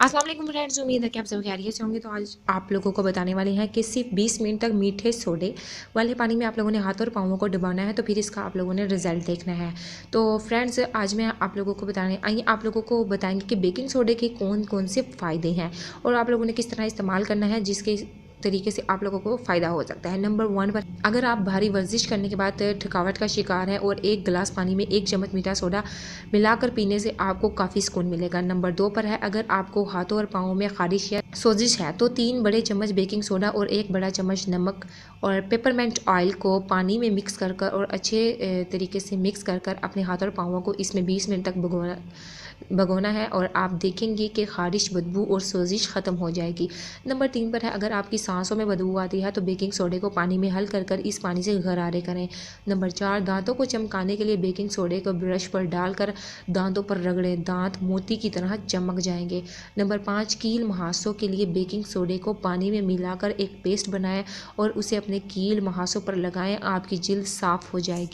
अस्सलाम वालेकुम फ्रेंड्स, उम्मीद है कि आप सब खैरियत से होंगे। तो आज आप लोगों को बताने वाले हैं कि सिर्फ 20 मिनट तक मीठे सोडे वाले पानी में आप लोगों ने हाथ और पाँवों को डुबाना है, तो फिर इसका आप लोगों ने रिजल्ट देखना है। तो फ्रेंड्स, आज मैं आप लोगों को आप लोगों को बताएंगे कि बेकिंग सोडे के कौन कौन से फ़ायदे हैं और आप लोगों ने किस तरह इस्तेमाल करना है जिसके तरीके से आप लोगों को फ़ायदा हो सकता है। नंबर 1 पर, अगर आप भारी वर्जिश करने के बाद थकावट का शिकार हैं और एक गिलास पानी में 1 चम्मच मीठा सोडा मिलाकर पीने से आपको काफ़ी सुकून मिलेगा। नंबर 2 पर है, अगर आपको हाथों और पाँवों में ख़ारिश या सोजिश है तो 3 बड़े चम्मच बेकिंग सोडा और 1 बड़ा चम्मच नमक और पेपरमेंट ऑयल को पानी में मिक्स कर और अच्छे तरीके से मिक्स कर अपने हाथ और पाँवों को इसमें 20 मिनट तक भगोना है और आप देखेंगे कि ख़ारिश, बदबू और सोजिश ख़त्म हो जाएगी। नंबर 3 पर है, अगर आपकी सांसों में बदबू आती है तो बेकिंग सोडे को पानी में हल कर इस पानी से गरारे करें। नंबर 4, दांतों को चमकाने के लिए बेकिंग सोडे को ब्रश पर डालकर दांतों पर रगड़ें, दांत मोती की तरह चमक जाएंगे। नंबर 5, कील मुहासों के लिए बेकिंग सोडे को पानी में मिलाकर एक पेस्ट बनाएं और उसे अपने कील मुहासों पर लगाएं, आपकी जिल्द साफ़ हो जाएगी।